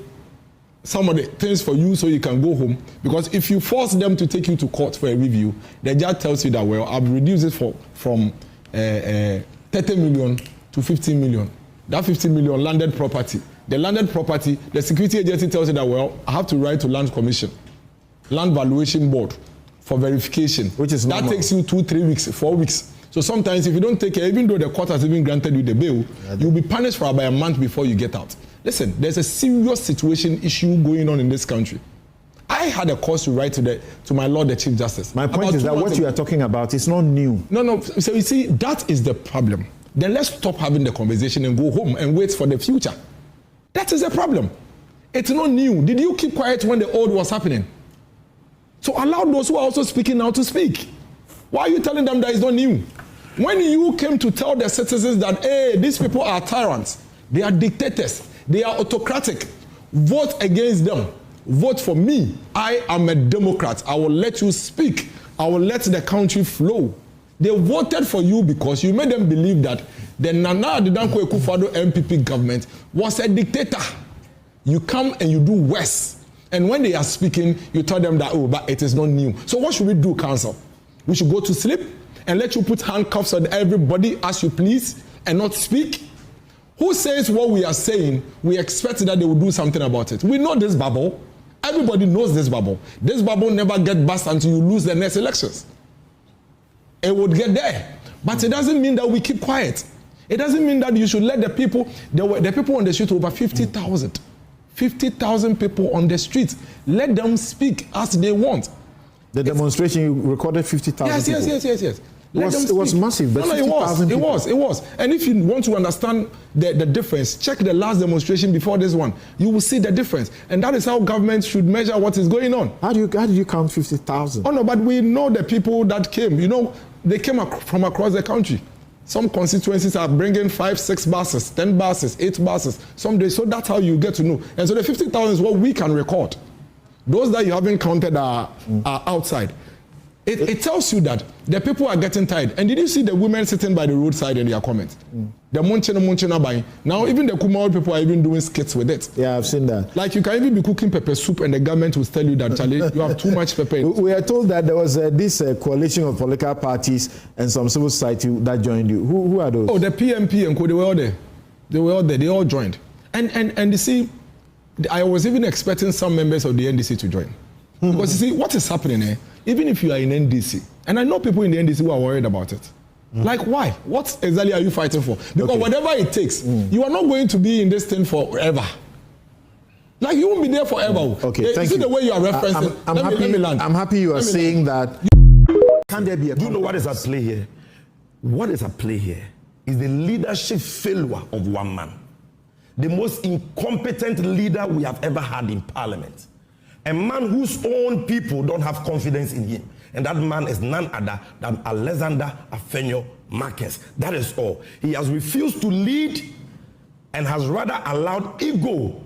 some of the things for you so you can go home. Because if you force them to take you to court for a review, the judge tells you that, well, I've reduced it from 30 million to 15 million. That 15 million landed property. The landed property, the security agency tells you that, well, I have to write to Land Commission, Land Valuation Board for verification. Which is normal. That takes you 2, 3 weeks, 4 weeks. So sometimes if you don't take care, even though the court has even granted you the bail, you'll be punished for about a month before you get out. Listen, there's a serious situation issue going on in this country. I had a cause to write to my Lord the Chief Justice. My point is that what you are talking about is not new. No. So you see, that is the problem. Then let's stop having the conversation and go home and wait for the future. That is the problem. It's not new. Did you keep quiet when the old was happening? So allow those who are also speaking now to speak. Why are you telling them that it's not new? When you came to tell the citizens that, hey, these people are tyrants, they are dictators, they are autocratic, vote against them, vote for me. I am a Democrat. I will let you speak. I will let the country flow. They voted for you because you made them believe that the Nana Addo Akufo-Addo MPP government was a dictator. You come and you do worse. And when they are speaking, you tell them that, oh, but it is not new. So what should we do, council? We should go to sleep and let you put handcuffs on everybody as you please and not speak? Who says what we are saying, we expect that they will do something about it? We know this bubble. Everybody knows this bubble. This bubble never gets burst until you lose the next elections. It would get there. But it doesn't mean that we keep quiet. It doesn't mean that you should let the people, the people on the street, over 50,000. 50,000 people on the street. Let them speak as they want. The demonstration, you recorded 50,000 people. Yes. It was massive, but it was. And if you want to understand the difference, check the last demonstration before this one. You will see the difference. And that is how government should measure what is going on. How did you count 50,000? Oh no, but we know the people that came. You know, they came from across the country. Some constituencies are bringing 5, 6 buses, 10 buses, 8 buses. Some days, so that's how you get to know. And so the 50,000 is what we can record. Those that you haven't counted are outside. It tells you that the people are getting tired. And did you see the women sitting by the roadside in their comments? The munchina buying. Now even the Kumar people are even doing skits with it. Yeah, I've seen that. Like you can even be cooking pepper soup and the government will tell you that, Charlie, you have too much pepper in it. We are told that there was this coalition of political parties and some civil society that joined you. Who are those? Oh, the PMP and Co, they were all there. They all joined. And you see, I was even expecting some members of the NDC to join. Because you see, what is happening here, even if you are in NDC, and I know people in the NDC who are worried about it. Like, why? What exactly are you fighting for? Because whatever it takes, you are not going to be in this thing forever. Like, you won't be there forever. Okay, thank you. See the way you are referencing. Let me land. I'm happy you are saying that. Can there be a... Do you know what is at play here? What is at play here is the leadership failure of one man. The most incompetent leader we have ever had in parliament. A man whose own people don't have confidence in him. And that man is none other than Alexander Afenyo Marcus. That is all. He has refused to lead and has rather allowed ego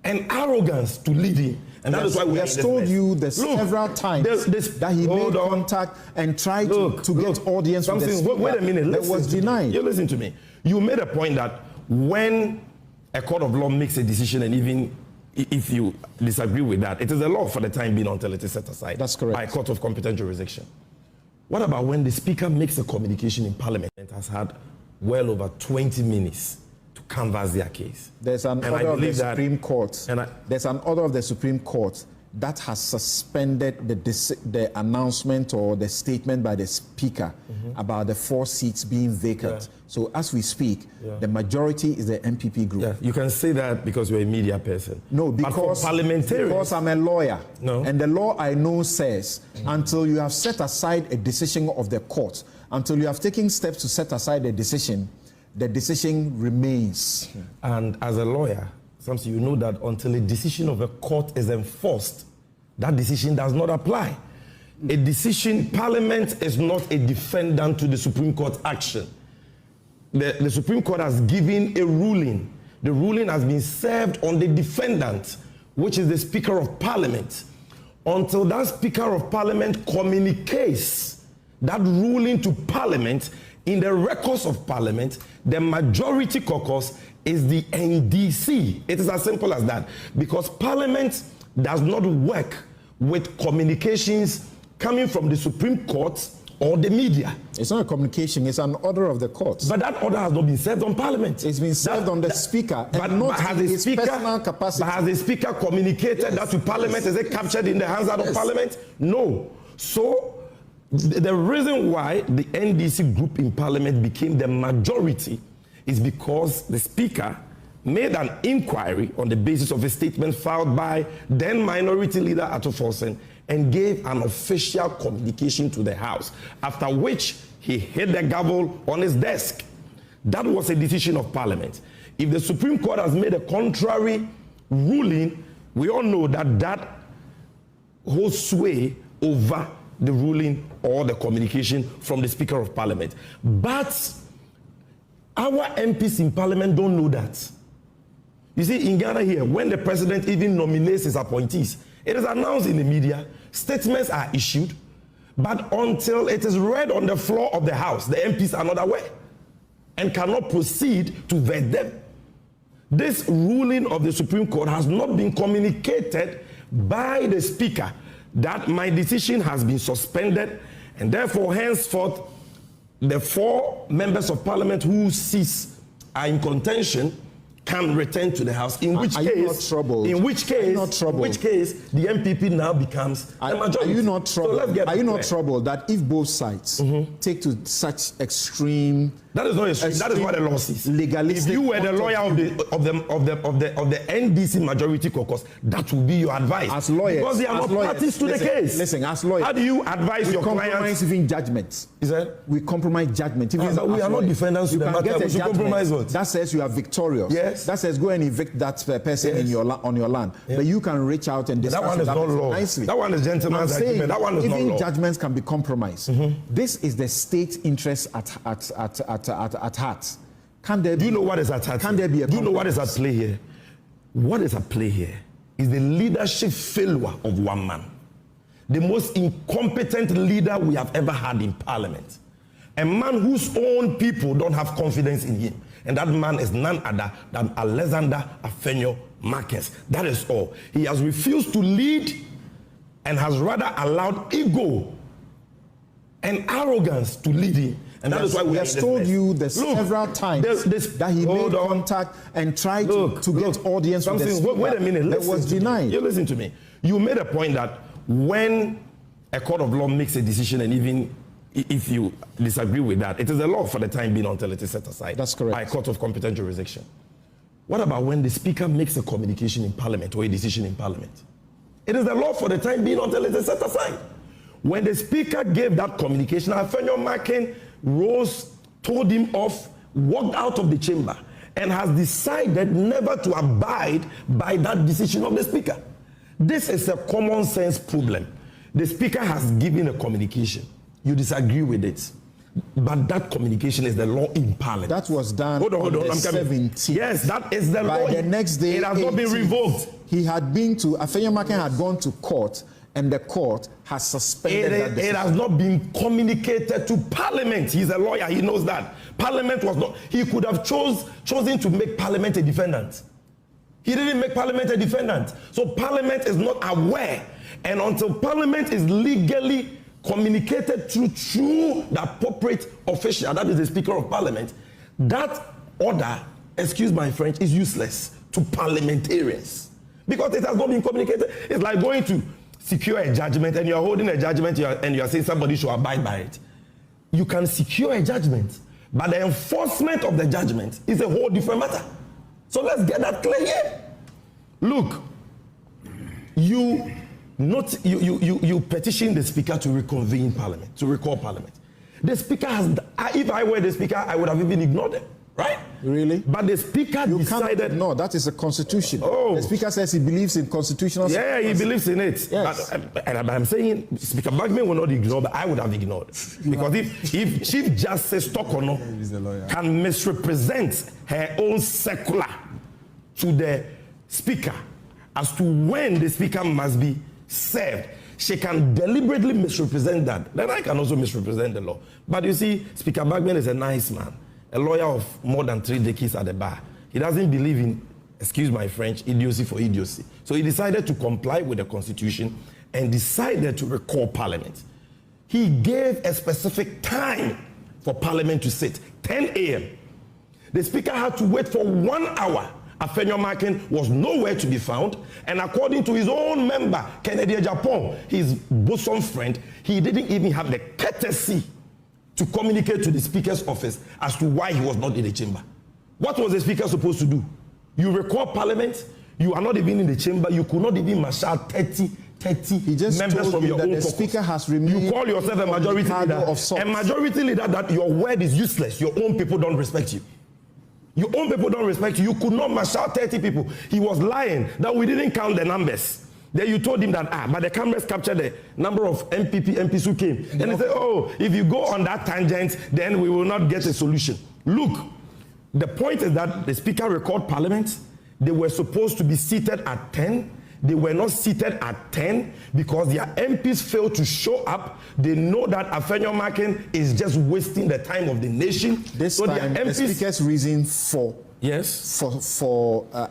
and arrogance to lead him. And that is why we have told you several times that he made contact and tried to get audience with the speaker. Wait a minute. That was denied. You listen to me. You made a point that when a court of law makes a decision, and even if you disagree with that, it is a law for the time being until it is set aside. That's correct. By a court of competent jurisdiction. What about when the speaker makes a communication in parliament and has had well over 20 minutes to canvass their case? There's an order of the Supreme Court. There's an order of the Supreme Court that has suspended the announcement or the statement by the speaker about the 4 seats being vacant. So as we speak, the majority is the MPP group. Yeah, you can say that because you're a media person. No, because I'm a lawyer. No. And the law I know says until you have set aside a decision of the court, until you have taken steps to set aside the decision remains. And as a lawyer, sometimes you know that until a decision of a court is enforced, that decision does not apply. A decision, Parliament is not a defendant to the Supreme Court action. The Supreme Court has given a ruling. The ruling has been served on the defendant, which is the Speaker of Parliament. Until that Speaker of Parliament communicates that ruling to Parliament, in the records of Parliament, the majority caucus is the NDC. It is as simple as that. Because Parliament does not work with communications coming from the Supreme Court or the media. It's not a communication, it's an order of the court. But that order has not been served on Parliament. It's been served on the Speaker, but not has in the his speaker, personal capacity. But has the Speaker communicated that to Parliament? Is it captured in the hands of Parliament? No. So, the reason why the NDC group in Parliament became the majority is because the Speaker made an inquiry on the basis of a statement filed by then Minority Leader Ato Forsen and gave an official communication to the House, after which he hit the gavel on his desk. That was a decision of Parliament. If the Supreme Court has made a contrary ruling, we all know that that holds sway over the ruling or the communication from the Speaker of Parliament. But our MPs in Parliament don't know that. You see, in Ghana here, when the president even nominates his appointees, it is announced in the media, statements are issued, but until it is read on the floor of the House, the MPs are not aware and cannot proceed to vet them. This ruling of the Supreme Court has not been communicated by the Speaker that my decision has been suspended, and therefore henceforth the 4 members of Parliament whose seats are in contention can return to the House. In which case, the MPP now becomes a majority. Are you not troubled? So are you not troubled that if both sides take to such extreme? That is not extreme. That is what the law says. Legalistic. If you were the lawyer of the NDC majority caucus, that would be your advice. As lawyers, because they are not parties to the case. Listen, as lawyers, how do you advise your clients? We compromise even judgments. Is that? We compromise judgment. Even we are not defendants to the matter. We should compromise what? That says you are victorious. Yes. That says go and evict that person in on your land. But you can reach out and discuss that one is not law. Nicely. That one is gentleman's agreement. That one is not law. Even judgments can be compromised. This is the state interest at heart. Can there be, do you know what is at heart? Can there be a do you know what is at play here? What is at play here is the leadership failure of one man. The most incompetent leader we have ever had in Parliament. A man whose own people don't have confidence in him. And that man is none other than Alexander Afenyo Marcus. That is all. He has refused to lead and has rather allowed ego and arrogance to lead him. And that is why we have told you several times that he made contact and tried to get audience with the Speaker. Wait a minute. That was denied. You listen to me. You made a point that when a court of law makes a decision, and even if you disagree with that, it is a law for the time being until it is set aside. That's correct. By a court of competent jurisdiction. What about when the Speaker makes a communication in Parliament or a decision in Parliament? It is the law for the time being until it is set aside. When the Speaker gave that communication, Afenyo Marcus rose, told him off, walked out of the chamber, and has decided never to abide by that decision of the Speaker. This is a common sense problem. The Speaker has given a communication. You disagree with it. But that communication is the law in Parliament. That was done hold on, I'm 17th. Yes, that is the law. By the next day, it has not been revoked. He had been to, Afenyo Marcus had gone to court, and the court has suspended that decision. It has not been communicated to Parliament. He's a lawyer, he knows that. Parliament was not, he could have chosen to make Parliament a defendant. He didn't make Parliament a defendant. So Parliament is not aware. And until Parliament is legally communicated through the appropriate official, that is the Speaker of Parliament, that order, excuse my French, is useless to parliamentarians. Because it has not been communicated. It's like going to secure a judgment and you're holding a judgment and you're saying somebody should abide by it. You can secure a judgment, but the enforcement of the judgment is a whole different matter. So let's get that clear here. Look, you petition the Speaker to reconvene Parliament, to recall Parliament. The Speaker has, if I were the Speaker, I would have even ignored them. Right? Really? But the Speaker decided... No, that is a constitution. Oh. The Speaker says he believes in constitutional... Yeah, he believes in it. Yes. And I'm saying Speaker Bagman will not ignore, but I would have ignored. Because if Chief Justice Tokono can misrepresent her own circular to the Speaker as to when the Speaker must be served, she can deliberately misrepresent that. Then I can also misrepresent the law. But you see, Speaker Bagman is a nice man. A lawyer of more than 3 decades at the bar. He doesn't believe in, excuse my French, idiocy for idiocy. So he decided to comply with the constitution and decided to recall parliament. He gave a specific time for parliament to sit, 10 a.m. The speaker had to wait for 1 hour. Afenyomakin was nowhere to be found, and according to his own member, Kennedy Japan, his bosom friend, he didn't even have the courtesy to communicate to the speaker's office as to why he was not in the chamber. What was the speaker supposed to do? You recall parliament, you are not even in the chamber, you could not even marshal 30 members from your own caucus. Speaker has removed. You call yourself a majority leader. A majority leader that your word is useless. Your own people don't respect you. Your own people don't respect you. You could not marshal 30 people. He was lying that we didn't count the numbers. Then you told him that, but the cameras captured the number of MPs who came. Then he said, oh, if you go on that tangent, then we will not get a solution. Look, the point is that the speaker recalled parliament. They were supposed to be seated at 10. They were not seated at 10 because their MPs failed to show up. They know that Afenyomakin is just wasting the time of the nation. This time, the speaker's reason for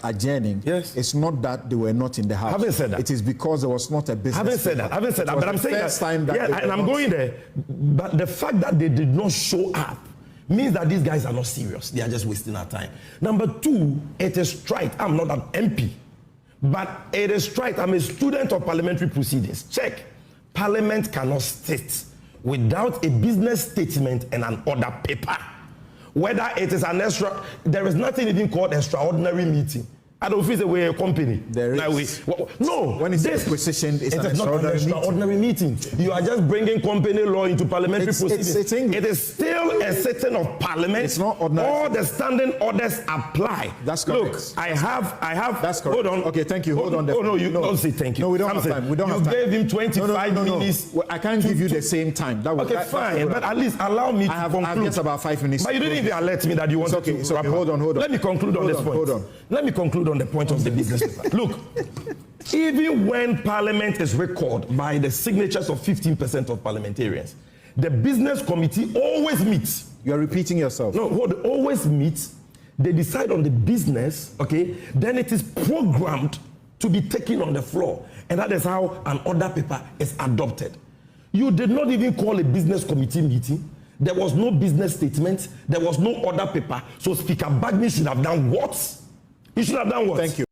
adjourning it's not that they were not in the house. Having said that, it is because there was not a business. Having said that, but I'm saying that, and I'm going there. But the fact that they did not show up means that these guys are not serious. They are just wasting our time. Number two, it is right. I'm not an MP. But it is right. I'm a student of parliamentary proceedings. Check. Parliament cannot sit without a business statement and an order paper. Whether it is an there is nothing even called extraordinary meeting. I don't feel the way a company. There is. No. When it's positioned, it's not an extraordinary meeting. You are just bringing company law into parliamentary proceedings. It is still a sitting of parliament. It's not ordinary. All the standing orders apply. That's correct. Look, I have. That's correct. Hold on. Okay, thank you. Hold on. Oh no, you don't say thank you. No, we don't have time. We don't have time. You gave him 25 minutes. Well, I can't give you the same time. Okay, fine. But at least allow me to conclude. I have just about 5 minutes. But you didn't even alert me that you wanted to wrap up. Hold on. Let me conclude on this point. Hold on. Let me conclude on the point of the business paper. Look, even when parliament is recalled by the signatures of 15% of parliamentarians, the business committee always meets. You are repeating yourself. No, always meets. They decide on the business, okay? Then it is programmed to be taken on the floor. And that is how an order paper is adopted. You did not even call a business committee meeting. There was no business statement. There was no order paper. So Speaker Bagni should have done what? He should have done what? Thank you.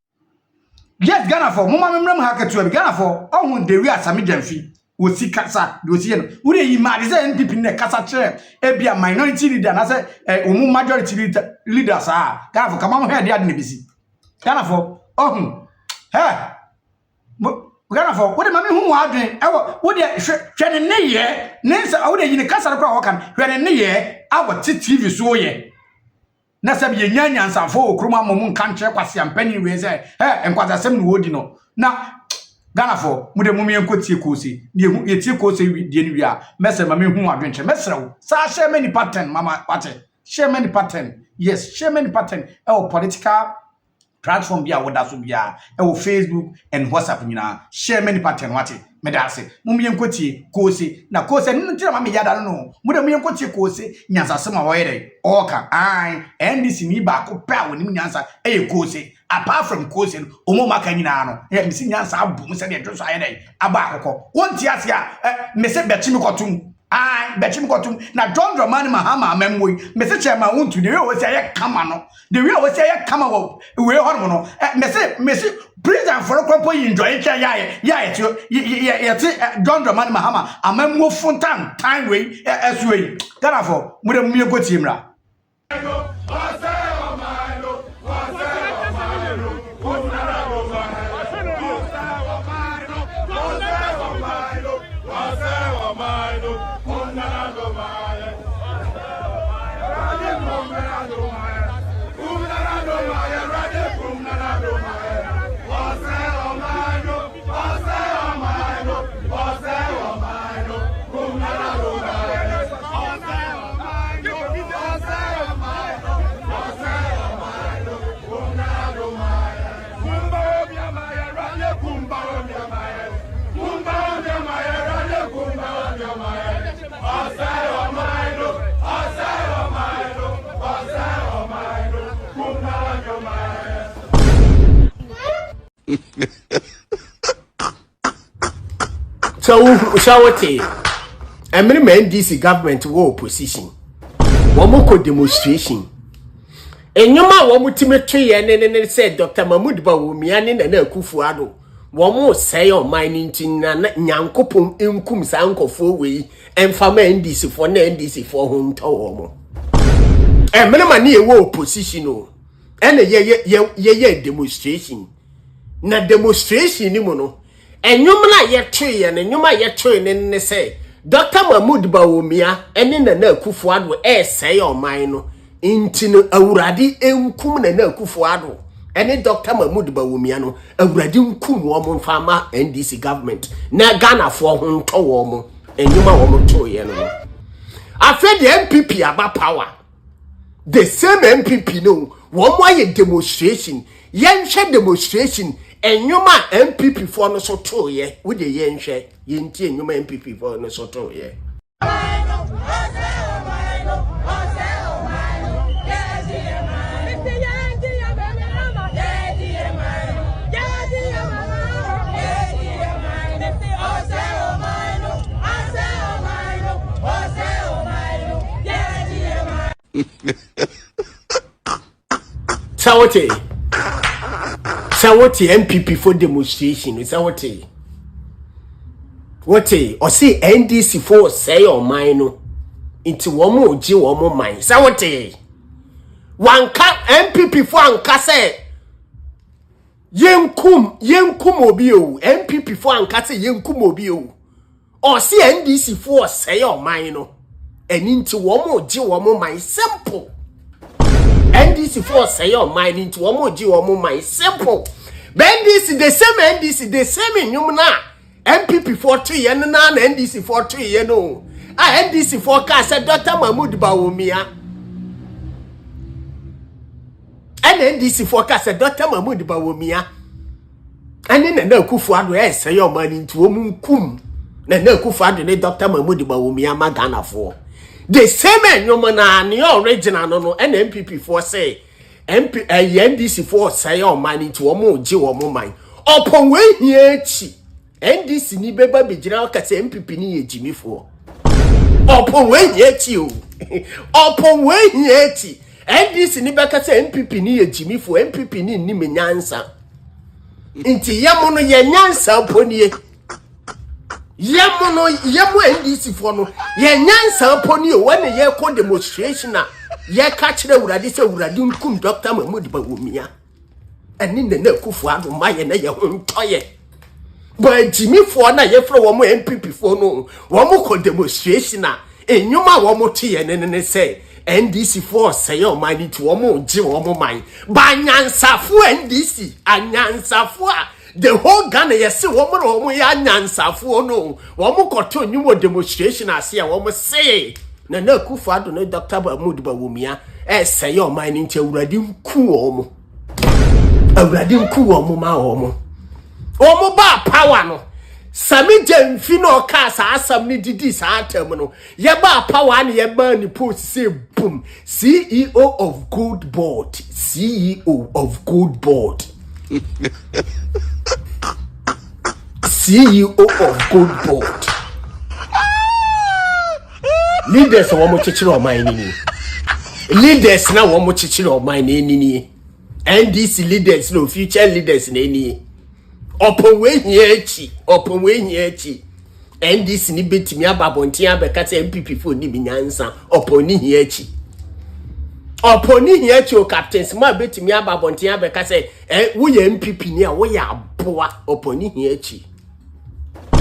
Yes, Ghana for Mama Memram Haka Ghana for oh the real Sami Jamfi will see Kasa, do see him. Would he mad is NPP in the Kasa chair? Be a minority leader, and I say majority leaders are Ghana for come on here, the NDC. Ghana for hey. Ghana for what the mammy who are doing? Would you training a year? Nancy, I would in the Casa Crocan, training a year, our TV so ye. Nasa bi nyanyansa fo okroma momun kanche kwase ampani we say enkwasa sem no wodi no na Ghana fo mu de mu yenkotie KOOSE ne hu yetie KOOSE die ni wi a mese ma me hu adwenche mesrew sa share many pattern mama wate share many pattern yes share many pattern political platform bia woda so bia Facebook and WhatsApp nyina share many pattern wate me da ase mu yenkotie KOOSE na KOOSE no tira ma me yada no mu de mu yenkotie KOOSE nyansa sem a wo yere oka NDC ni ba ko pa woni nyansa KOOSE apart from KOOSE omo maka nyina no me si nyansa abu mu se de dwo so ayede aba akoko wonti ase a me se betimi kotum betimi kotum na John Dramani Mahama amemoi me se chairman wontu de we wo se aye kama no de we wo se aye kama wo we ho no me se president for kwampo enjoy cha ya John Dramani Mahama amemwo funtan time we eswe Ghana for mu de mu yekotie mra So shawty NDC government wo opposition womoko demonstration enyuma womutimete ye ne said Dr. Mahmoud Bawumia ne na Akufo-Addo womo say on mining na nyankopon enkum sankofo we emfama NDC for na NDC for ho nto womo emenema ne wo opposition o ene ye demonstration na demonstration ni mu no enyuma na ye twe na enyuma ye twe ne say Dr. Mahmoud Bawumia ene na Akufo-Addo say on mine no intino awurade enkum na Akufo-Addo ene Dr. Mahmoud Bawumia no awurade nkum wo mo fama NDC government na Ghana for ho nto wo mo enyuma wo mo to ye no afa the MPP aba power the same MPP no wo mo aye demonstration yenhwe demonstration enyuma MPP for no so to ye wo de yenhwe yenti enyuma MPP for no so to ye Sawote MPP for demonstration sawote what or see NDC for say on mine no into womo ji womo mine sawote wanka MPP for anka say yenkum obi o MPP for anka say yenkum obi o or see NDC for say on mine no and into womo ji womo mine simple NDC for say your mind into omoji omo my simple. NDC the same in na MPP for 2 years na NDC for 2 years no. NDC for ka say Dr. Mahmoud Bawumia. And NDC for ka say Dr. Mahmoud Bawumia. And na Akufo-Addo say your mind into omunkum. Na Akufo-Addo ne Dr. Mahmoud Bawumia ma Ghana for. The same na the original no MPP for say NDC for say on money to omo ji omo mine upon we here chi NDC ni beba be general ka say MPP ni ejimi for upon we here chi o upon we here chi NDC ni beka say MPP ni ejimi for MPP ni menyansa nti yamo no ye nyansa oponie yemo NDC for no ye nyansa poni o when ye ko demonstration na ye ka kire urade se urade nkum Dr. Mahmoud Bawumia eni na Akufo-Addo ma ye na ye ho ntoye but Jimmy for na ye fro wo mo MPP for no wo mo ko demonstration na enyuma wo mo tie ne say NDC for say o mani to wo mo ji wo mo man ba nyansafo NDC anyansafo the whole Ghana yes woman ya nyansafo no woman koto nyumo demonstration ase ya woman say na Akufo-Addo no Dr. Mahmoud Bawumia say your mind into awurade nku omo ma omo ba power no sami jemfi no ka sa asam ni didi sa atem no ye ba power na ye ba ni post say boom CEO of Gold Board CEO of Gold Board CEO of Gold Board. Leaders wa mo chichiro o man ni. Leaders na wa mo chichiro o man ni. NDC leaders no future leaders na ni. Opon we hia echi. NDC ni betimi ababonten abeka say MPP for ni binyansa. Opon ni hia echi. Opon ni hia echi o captain ma betimi ababonten abeka say wo ye MPP ni a wo ya aboa opon ni hia echi.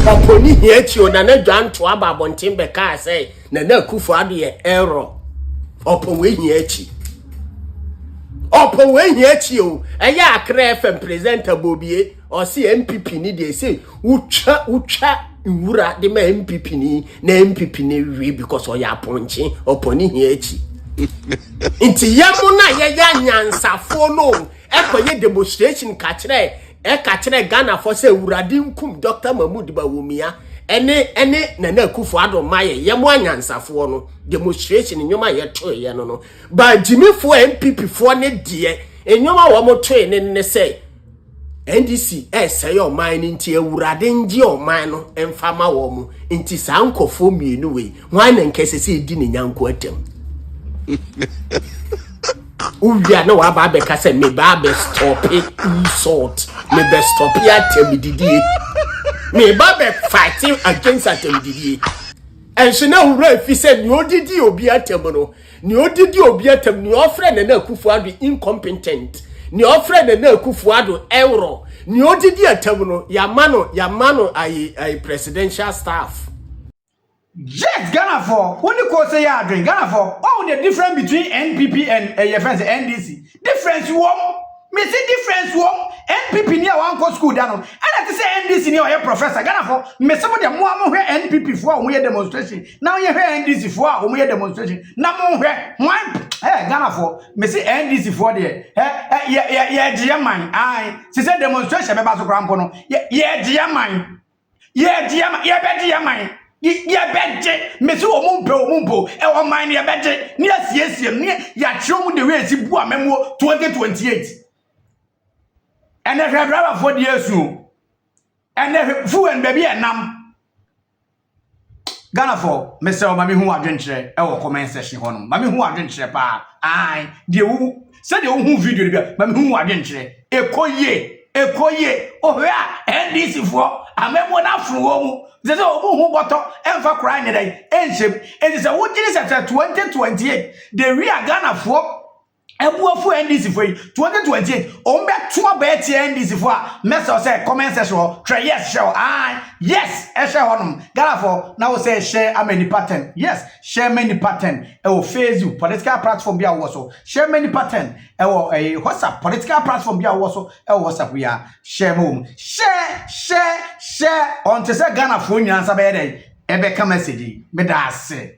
Oponi hiachi o na dwan to aba bonten be ka say na Akufo-Addo ye error opon we hiachi o eya akra FM presenter bobie o si MPP ni dey say utwa nwura de ma MPP ni na MPP ni wi because o ya ponche oponi hiachi inti yamu na ye ya nyansafo no ekoye demonstration ka kire Ghana for say urade nkum Dr. Mahmoud Bawumia ene na Akufo-Addo maye ye mo anyansafo no demonstration nyoma ye to ye no ba Jimmy for MPP for ne de enyoma wo mo to ne say NDC say your mind into a wuradinji or mine and farmer woman into sanko for me anyway. Wine and cases din in young quatem. Uya no ababe kase me babe stop it insult. Me be stop ya temididi. Me babe fighting against a temididi. And she now if he said no didi obia temono. No didi obia tem no friend and Kufuado incompetent. Ni ofre na Kufuado euro ni odidi atemuno ya mano ai presidential staff. Yes, Ghana for when you call say ya drink Ghana for all the difference between NPP and your friends NDC. Difference you me see difference you NPP near one co school down. And I say NDC near your professor Ghana for me somebody more NPP for we demonstration. Now you hear NDC for we demonstration. Now more one Ghana for me see NDC for there. Yeah, German. I she said demonstration be baso krampo no. Yeah, German. Yeah, German. Yeah, bedje. Me see omumpo. E o mine ya bedje. Ni asiesie ni ya chromu the way si bua memo 2028. And the driver for the years and the fool and baby and nam Ghana for Mr. Mami who are drinking our comment session on Mami who are drinking pa I the who said the who video Mami who are drinking a koye oh yeah and this is for a member from there's a who bottle and for crying today and ship it is a what is at 2028 the real Ghana for Ebuafu NDC for 2028 on back to a bet NDC for message say comment section try yes show yes share honum Ghana for now say share many pattern yes share many pattern e o Facebook political platform bia wo so share many pattern e o WhatsApp political platform bia wo so e WhatsApp we share mom share on to say Ghana for nyansa be dey e be ka message me da ase